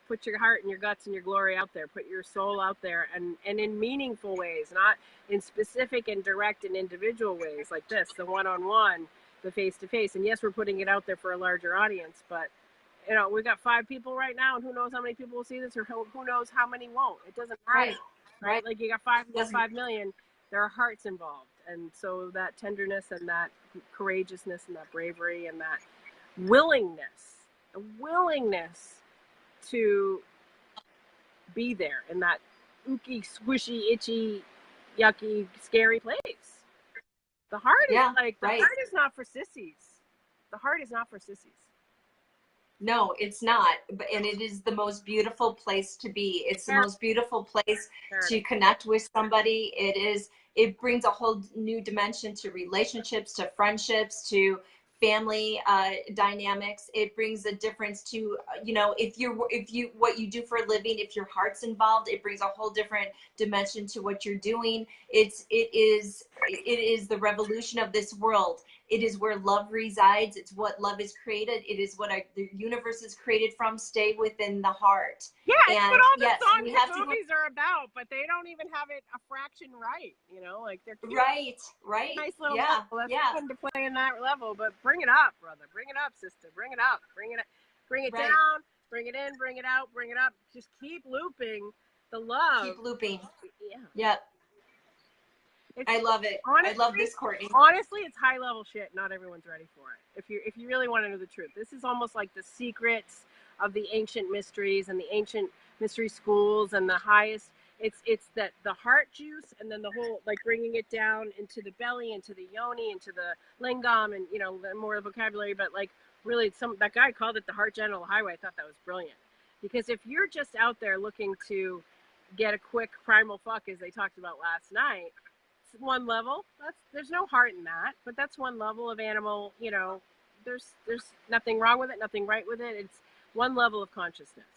put your heart and your guts and your glory out there, put your soul out there, and in meaningful ways, not in specific and direct and individual ways like this, the one-on-one, the face-to-face. And yes, we're putting it out there for a larger audience, but we got 5 people right now, and who knows how many people will see this, or who knows how many won't. It doesn't matter. Right? Like you got 5 million, there are hearts involved. And so that tenderness and that courageousness and that bravery and that willingness to be there in that ooky, squishy, itchy, yucky, scary place. The heart is heart is not for sissies. The heart is not for sissies. No, it's not. And it is the most beautiful place to be. It's the most beautiful place to connect with somebody. It brings a whole new dimension to relationships, to friendships, to family dynamics. It brings a difference to, what you do for a living, if your heart's involved, it brings a whole different dimension to what you're doing. It is the revolution of this world. It is where love resides. It's what love is created. It is what the universe is created from. Stay within the heart. Yeah, it's what all the songs and movies are about, but they don't even have it a fraction right. Like they're cute. Right. Nice little level. That's fun to play in that level, but bring it up, brother. Bring it up, sister. Bring it up. Bring it down. Bring it in. Bring it out. Bring it up. Just keep looping the love. Keep looping. Yeah. Yep. I love it. Honestly, I love this, Courtney. Honestly, it's high level shit. Not everyone's ready for it. If you really want to know the truth, this is almost like the secrets of the ancient mysteries and the ancient mystery schools and the highest. It's that the heart juice, and then the whole, like, bringing it down into the belly, into the yoni, into the lingam, and more vocabulary. But like really, that guy called it the heart genital highway. I thought that was brilliant, because if you're just out there looking to get a quick primal fuck, as they talked about last night. One level, there's no heart in that, but that's one level of animal. There's nothing wrong with it, nothing right with it. It's one level of consciousness,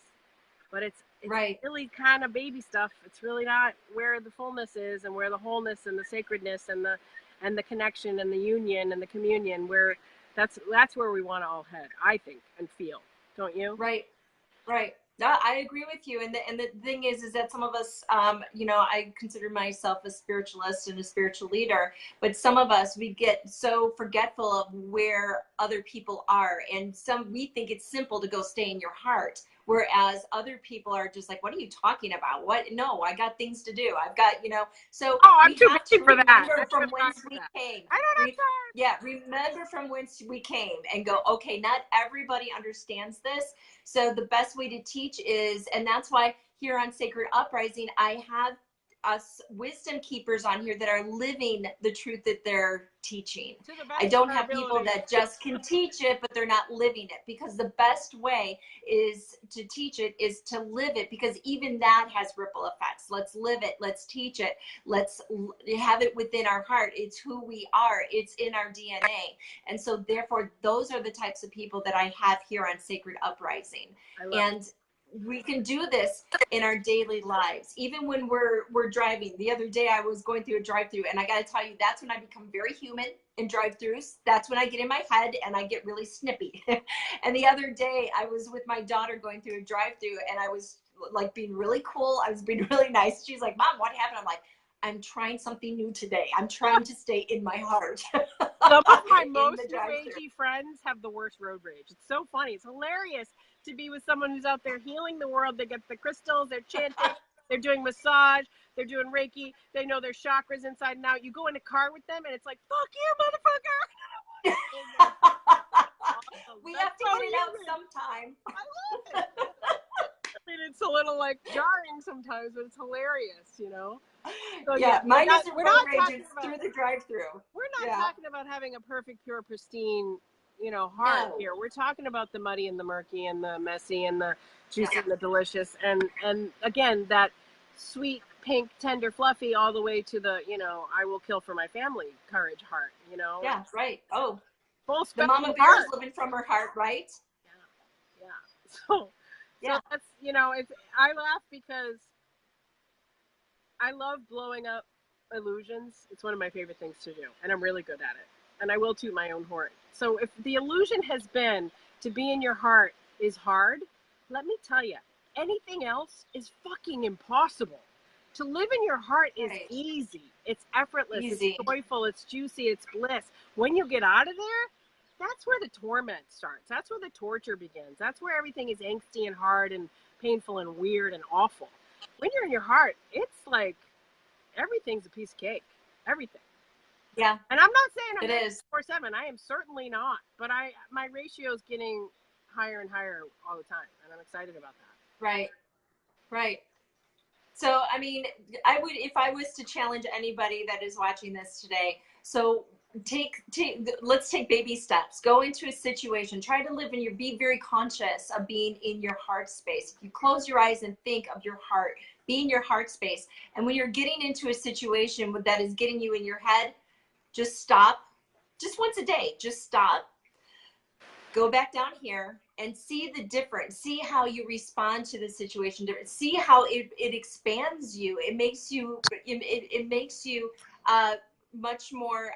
but it's really kind of baby stuff. It's really not where the fullness is, and where the wholeness and the sacredness and the connection and the union and the communion, where that's where we want to all head, I think, and feel. Don't you? Right. No, I agree with you. And the thing is that some of us, I consider myself a spiritualist and a spiritual leader, but some of us, we get so forgetful of where other people are. And we think it's simple to go stay in your heart. Whereas other people are just like, what are you talking about? What? No, I got things to do. I've got, so I'm too busy for that. Remember from whence we came. I don't have time. Yeah, remember from whence we came and go, okay, not everybody understands this. So the best way to teach is, and that's why here on Sacred Uprising, I have us wisdom keepers on here that are living the truth that they're teaching. I don't have people that just can teach it, but they're not living it, because the best way is to teach it is to live it, because even that has ripple effects. Let's live it. Let's teach it. Let's have it within our heart. It's who we are. It's in our DNA. And so therefore, those are the types of people that I have here on Sacred Uprising. And we can do this in our daily lives, even when we're driving. The other day I was going through a drive-through, and I got to tell you, that's when I become very human in drive-throughs. That's when I get in my head and I get really snippy. And the other day I was with my daughter going through a drive-through, and I was like being really cool. I was being really nice. She's like, Mom, what happened? I'm like, I'm trying something new today. I'm trying to stay in my heart. Some of my most ragey friends have the worst road rage. It's so funny. It's hilarious to be with someone who's out there healing the world. They get the crystals, they're chanting, they're doing massage, they're doing Reiki, they know their chakras inside and out. You go in a car with them and it's like, fuck you, motherfucker. We That's have to so get it out human. sometime. I love it. I mean, it's a little like jarring sometimes, but it's hilarious, you know? So Yeah, mine isn't we're road not rage, talking it's about, through the drive-through. we're not Yeah. talking about having a perfect, pure, pristine, you know, heart No. here. We're talking about the muddy and the murky and the messy and the juicy Yeah. and the delicious. And again, that sweet, pink, tender, fluffy, all the way to the, you know, I will kill for my family courage heart, you know? Yeah, right. Oh, Full the spectrum mama bear is heart. living from her heart, right? Yeah. So Yeah. that's, you know, it's, I laugh because I love blowing up illusions. It's one of my favorite things to do, and I'm really good at it. And I will toot my own horn. So if the illusion has been to be in your heart is hard, let me tell you, anything else is fucking impossible. To live in your heart is Right. easy. It's effortless. Easy. It's joyful. It's juicy. It's bliss. When you get out of there, that's where the torment starts. That's where the torture begins. That's where everything is angsty and hard and painful and weird and awful. When you're in your heart, it's like everything's a piece of cake. Everything. Yeah. And I'm not saying I'm It is. 24/7. I am certainly not. But my ratio is getting higher and higher all the time, and I'm excited about that. Right. Right. So, I mean, I would, if I was to challenge anybody that is watching this today, so let's take baby steps. Go into a situation, try to live in your, be very conscious of being in your heart space. If you close your eyes and think of your heart, be in your heart space. And when you're getting into a situation that is getting you in your head, just stop, just once a day, just stop. Go back down here and see the difference. See how you respond to the situation different. See how it expands you. It makes you much more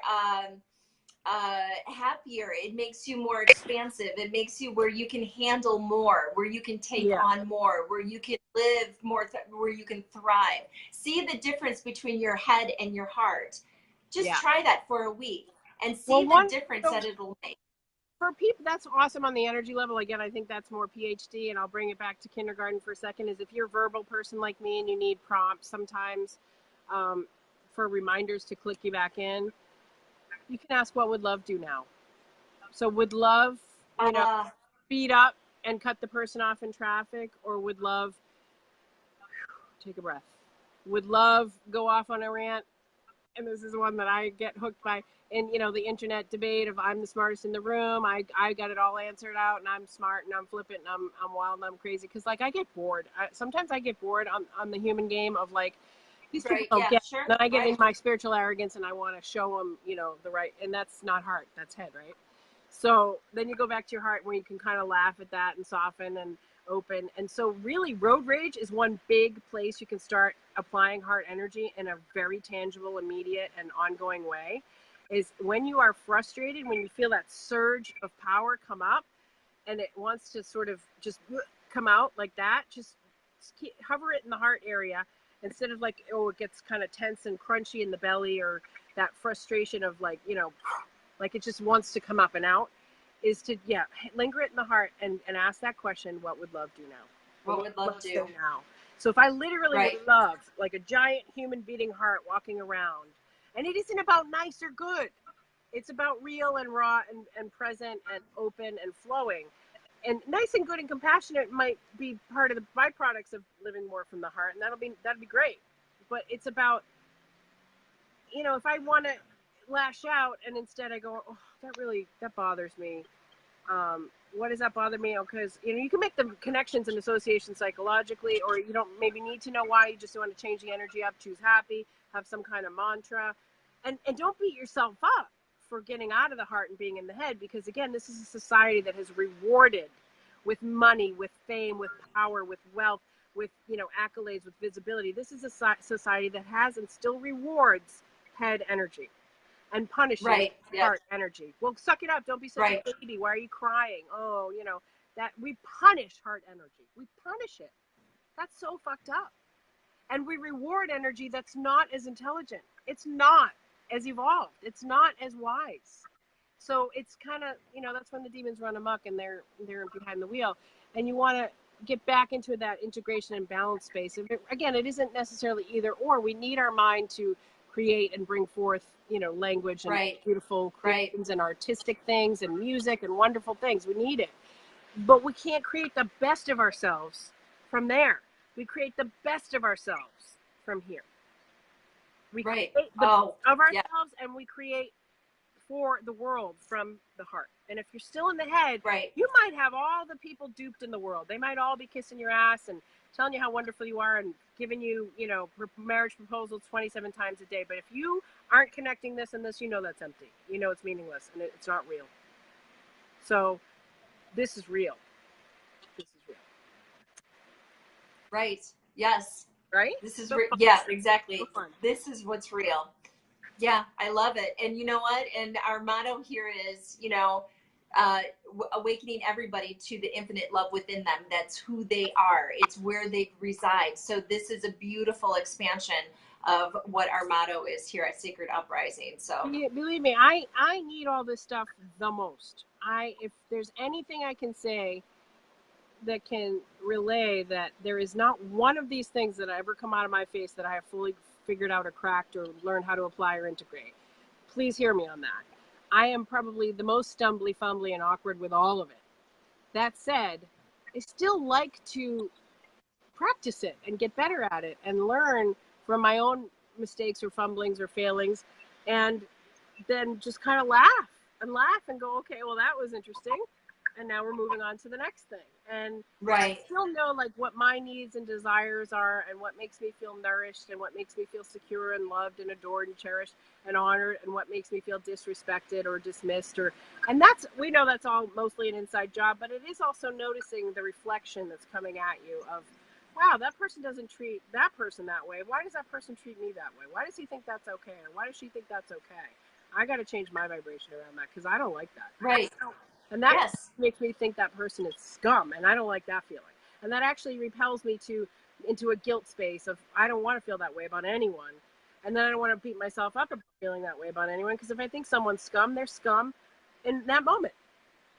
happier. It makes you more expansive. It makes you where you can handle more, where you can take on more, where you can live more, where you can thrive. See the difference between your head and your heart. Just try that for a week and see the difference that it'll make. For people, that's awesome on the energy level. Again, I think that's more PhD, and I'll bring it back to kindergarten for a second, is if you're a verbal person like me and you need prompts sometimes for reminders to click you back in, you can ask, what would love do now? So would love, you know, speed up and cut the person off in traffic, or would love, take a breath, would love go off on a rant? And this is one that I get hooked by. And, you know, the internet debate of I'm the smartest in the room. I got it all answered out, and I'm smart, and I'm flippant, and I'm wild, and I'm crazy. Because, like, I get bored. Sometimes I get bored on the human game of, like, these people don't get it. Then I get in my spiritual arrogance, and I want to show them, you know, the right. And that's not heart. That's head, right? So then you go back to your heart where you can kind of laugh at that and soften and open. And so really road rage is one big place you can start applying heart energy in a very tangible, immediate, and ongoing way. Is when you are frustrated, when you feel that surge of power come up and it wants to sort of just come out like that, just hover it in the heart area instead of like, oh, it gets kind of tense and crunchy in the belly, or that frustration of like, you know, like it just wants to come up and out, is to, linger it in the heart and ask that question, what would love do now? What would love do now? So if I literally would love, like a giant human beating heart walking around, and it isn't about nice or good. It's about real and raw and present and open and flowing. And nice and good and compassionate might be part of the byproducts of living more from the heart, and that'd be great. But it's about, you know, if I want to lash out and instead I go, oh, that bothers me. What does that bother me? Because, you know, you can make the connections and associations psychologically, or you don't maybe need to know why. You just want to change the energy up, choose happy, have some kind of mantra, and don't beat yourself up for getting out of the heart and being in the head, because again, this is a society that has rewarded with money, with fame, with power, with wealth, with, you know, accolades, with visibility. This is a society that has and still rewards head energy and punishes heart energy. Well, suck it up. Don't be such a baby. Why are you crying? Oh, you know, that we punish heart energy. We punish it. That's so fucked up. And we reward energy that's not as intelligent. It's not as evolved. It's not as wise. So it's kind of, you know, that's when the demons run amok and they're behind the wheel. And you want to get back into that integration and balance space. Again, it isn't necessarily either or. We need our mind to create and bring forth, you know, language and beautiful creations and artistic things and music and wonderful things. We need it. But we can't create the best of ourselves from there. We create the best of ourselves from here. We create the best of ourselves, and we create for the world from the heart. And if you're still in the head, you might have all the people duped in the world. They might all be kissing your ass and telling you how wonderful you are and giving you, you know, marriage proposals 27 times a day. But if you aren't connecting this and this, you know that's empty. You know it's meaningless and it's not real. So this is real. This is real. Right. Yes. Right? This is yeah, exactly. This is what's real. Yeah, I love it. And you know what? And our motto here is, you know, awakening everybody to the infinite love within them. That's who they are. It's where they reside. So this is a beautiful expansion of what our motto is here at Sacred Uprising. So believe me, I need all this stuff the most. If there's anything I can say that can relay that there is not one of these things that ever come out of my face that I have fully figured out or cracked or learned how to apply or integrate. Please hear me on that. I am probably the most stumbly, fumbly, and awkward with all of it. That said, I still like to practice it and get better at it and learn from my own mistakes or fumblings or failings, and then just kind of laugh and go, okay, well, that was interesting. And now we're moving on to the next thing. And I still know like what my needs and desires are and what makes me feel nourished and what makes me feel secure and loved and adored and cherished and honored and what makes me feel disrespected or dismissed and we know that's all mostly an inside job, but it is also noticing the reflection that's coming at you of, wow, that person doesn't treat that person that way. Why does that person treat me that way? Why does he think that's okay? Or why does she think that's okay? I got to change my vibration around that because I don't like that. Right. And that makes me think that person is scum, and I don't like that feeling. And that actually repels me into a guilt space of I don't want to feel that way about anyone. And then I don't want to beat myself up about feeling that way about anyone, because if I think someone's scum, they're scum in that moment.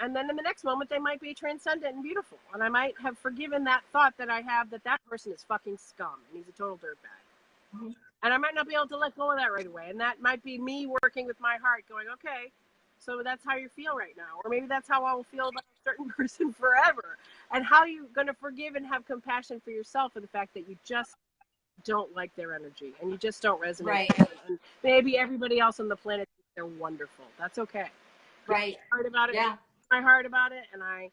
And then in the next moment, they might be transcendent and beautiful. And I might have forgiven that thought that I have that person is fucking scum and he's a total dirtbag. Mm-hmm. And I might not be able to let go of that right away. And that might be me working with my heart going, okay, so that's how you feel right now. Or maybe that's how I will feel about a certain person forever. And how are you going to forgive and have compassion for yourself for the fact that you just don't like their energy and you just don't resonate with them. And maybe everybody else on the planet thinks they're wonderful. That's okay. Right. Heart about it. Yeah. My heart about it, and I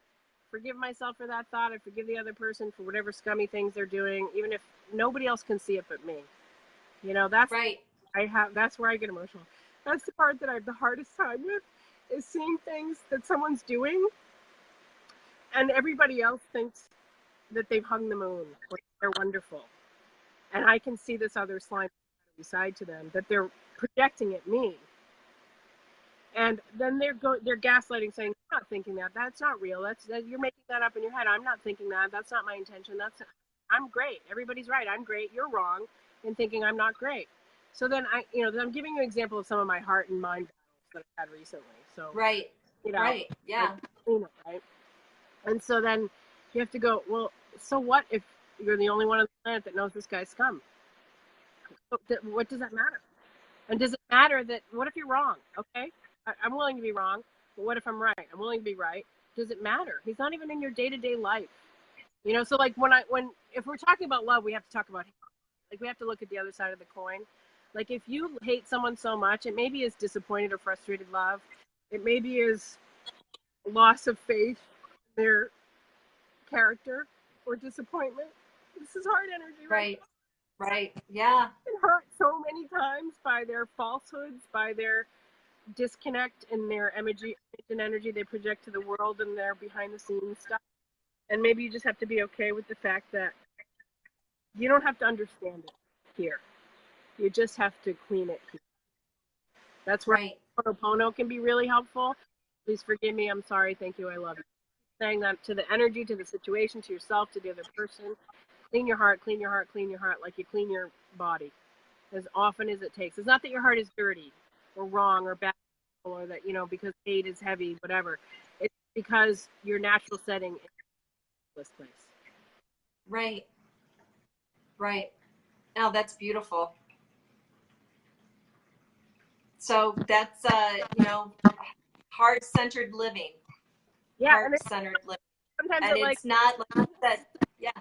forgive myself for that thought. I forgive the other person for whatever scummy things they're doing, even if nobody else can see it but me. You know, that's right. That's where I get emotional. That's the part that I have the hardest time with, is seeing things that someone's doing and everybody else thinks that they've hung the moon or they're wonderful. And I can see this other slime side to them, that they're projecting at me. And then they're gaslighting, saying, I'm not thinking that. That's not real. You're making that up in your head. I'm not thinking that. That's not my intention. I'm great. Everybody's right. I'm great. You're wrong in thinking I'm not great. So then I'm giving you an example of some of my heart and mind battles that I've had recently. So right. Yeah. Right. And so then you have to go, well, so what if you're the only one on the planet that knows this guy's scum? What does that matter? And does it matter what if you're wrong? Okay. I'm willing to be wrong, but what if I'm right? I'm willing to be right. Does it matter? He's not even in your day-to-day life. You know, so like if we're talking about love, we have to talk about hate. Like we have to look at the other side of the coin. Like if you hate someone so much, it maybe is disappointed or frustrated love. It maybe is loss of faith in their character or disappointment. This is hard energy, right? Right. Yeah. Been hurt so many times by their falsehoods, by their disconnect in their energy they project to the world and their behind the scenes stuff. And maybe you just have to be okay with the fact that you don't have to understand it here. You just have to clean it here. That's where Ho'oponopono can be really helpful. Please forgive me. I'm sorry. Thank you. I love you. Saying that to the energy, to the situation, to yourself, to the other person. Clean your heart, clean your heart, clean your heart like you clean your body as often as it takes. It's not that your heart is dirty or wrong or bad or that, because hate is heavy, whatever. It's because your natural setting is this place. Right. Oh, that's beautiful. So that's, heart-centered living. Yeah. Heart-centered living. Sometimes And it's not like that. Yeah.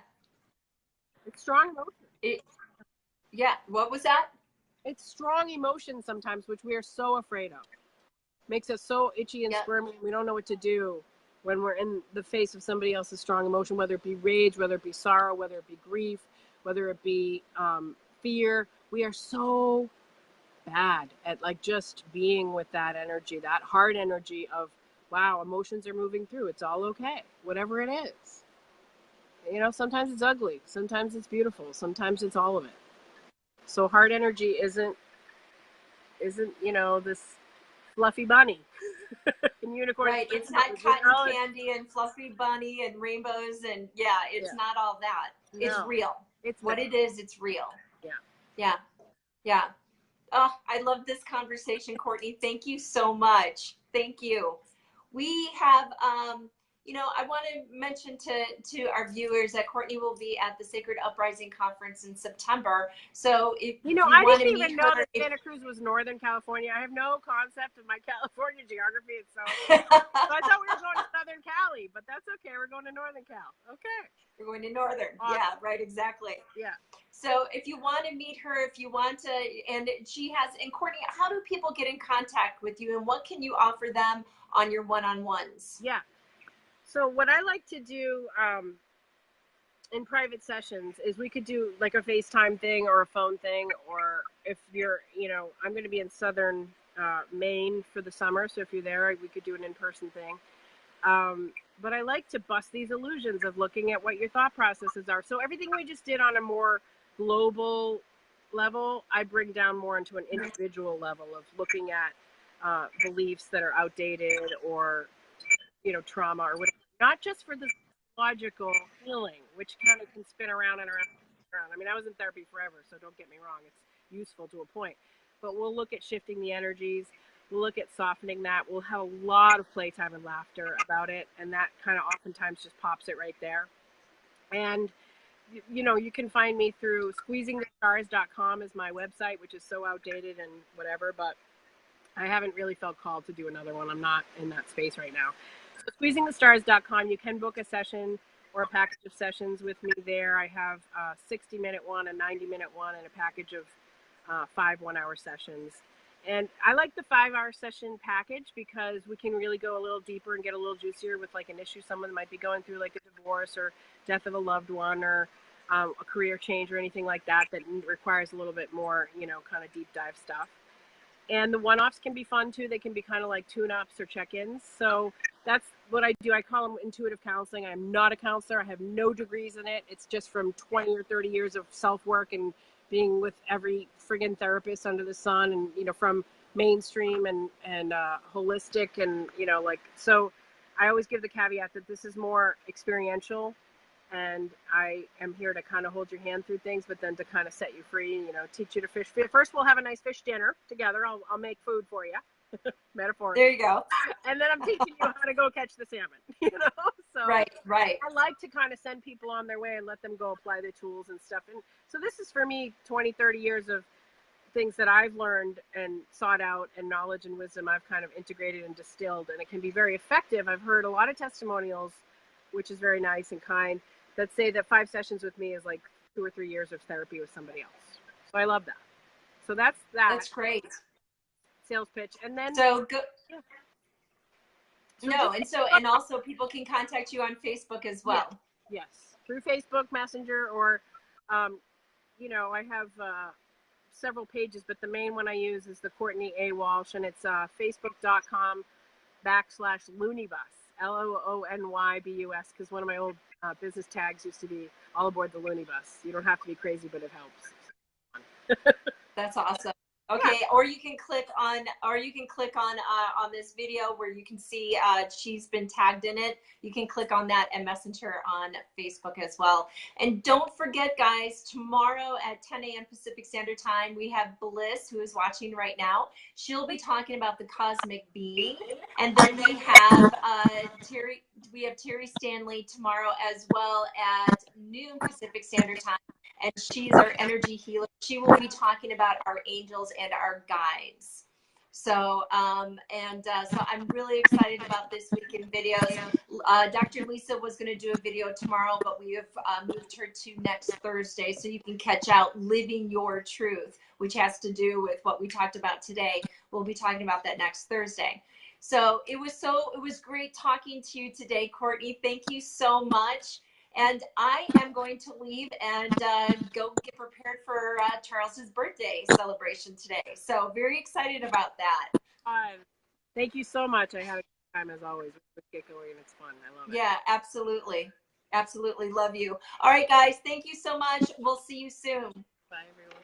It's strong emotion. Yeah. What was that? It's strong emotion sometimes, which we are so afraid of. Makes us so itchy and squirmy. We don't know what to do when we're in the face of somebody else's strong emotion, whether it be rage, whether it be sorrow, whether it be grief, whether it be fear. We are so bad at like just being with that energy, that hard energy of, wow, emotions are moving through. It's all okay, whatever it is. You know, sometimes it's ugly, sometimes it's beautiful, sometimes it's all of it. So hard energy isn't this fluffy bunny and unicorn. Right. It's not cotton candy and fluffy bunny and rainbows and it's not all that. No. It's real. It's what it is. It's real. Yeah. Yeah. Yeah. Oh, I love this conversation, Courtney. Thank you so much. Thank you. We have, I want to mention to our viewers that Courtney will be at the Sacred Uprising Conference in September. So if you I want to didn't meet even know her, that Santa Cruz was Northern California. I have no concept of my California geography. So I thought we were going to Southern Cali, but that's okay. We're going to Northern Cal. Okay. We're going to Northern. Awesome. Yeah, right. Exactly. Yeah. So if you want to meet her, if you want to, and Courtney, how do people get in contact with you and what can you offer them on your one-on-ones? Yeah. So what I like to do in private sessions is we could do like a FaceTime thing or a phone thing, or if you're, I'm going to be in Southern Maine for the summer. So if you're there, we could do an in-person thing. But I like to bust these illusions of looking at what your thought processes are. So everything we just did on a more global level, I bring down more into an individual level of looking at beliefs that are outdated or, trauma or whatever. Not just for the logical healing, which kind of can spin around and around and around. I mean, I was in therapy forever, so don't get me wrong. It's useful to a point. But we'll look at shifting the energies. We'll look at softening that. We'll have a lot of playtime and laughter about it. And that kind of oftentimes just pops it right there. And, you can find me through squeezingthestars.com is my website, which is so outdated and whatever. But I haven't really felt called to do another one. I'm not in that space right now. So squeezingthestars.com, you can book a session or a package of sessions with me there. I have a 60-minute one, a 90-minute one, and a package of 5 one-hour sessions. And I like the 5-hour session package because we can really go a little deeper and get a little juicier with like an issue someone might be going through, like a divorce or death of a loved one or a career change or anything like that requires a little bit more, kind of deep dive stuff. And the one-offs can be fun too. They can be kind of like tune-ups or check-ins. So that's what I do. I call them intuitive counseling. I'm not a counselor. I have no degrees in it. It's just from 20 or 30 years of self-work and being with every friggin' therapist under the sun, and from mainstream and holistic, and so I always give the caveat that this is more experiential, and I am here to kind of hold your hand through things, but then to kind of set you free, teach you to fish. First, we'll have a nice fish dinner together. I'll make food for you, metaphorically. There you go. And then I'm teaching you how to go catch the salmon. So right. I like to kind of send people on their way and let them go apply their tools and stuff. And so this is for me 20, 30 years of things that I've learned and sought out, and knowledge and wisdom I've kind of integrated and distilled, and it can be very effective. I've heard a lot of testimonials, which is very nice and kind, that say that 5 sessions with me is like 2 or 3 years of therapy with somebody else. So I love that. So that's that. That's great. Sales pitch. And then so go. Yeah. And also people can contact you on Facebook as well. Yes. Through Facebook Messenger, or I have several pages, but the main one I use is the Courtney A. Walsh, and it's facebook.com/loonybus, LOONYBUS, because one of my old business tags used to be all aboard the loony bus. You don't have to be crazy, but it helps. That's awesome. Okay, yeah. Or you can click on this video where you can see she's been tagged in it. You can click on that and message her on Facebook as well. And don't forget, guys, tomorrow at 10 a.m. Pacific Standard Time, we have Bliss, who is watching right now. She'll be talking about the cosmic being. And then we have Terry Stanley tomorrow as well at noon Pacific Standard Time. And she's our energy healer. She will be talking about our angels and our guides. So, so I'm really excited about this week in videos. Dr. Lisa was going to do a video tomorrow, but we have moved her to next Thursday, so you can catch out Living Your Truth, which has to do with what we talked about today. We'll be talking about that next Thursday. So it was great talking to you today, Courtney. Thank you so much. And I am going to leave and go get prepared for Charles's birthday celebration today. So very excited about that. Thank you so much. I had a good time as always. We get going and it's fun. I love it. Yeah, absolutely. Absolutely love you. All right, guys. Thank you so much. We'll see you soon. Bye, everyone.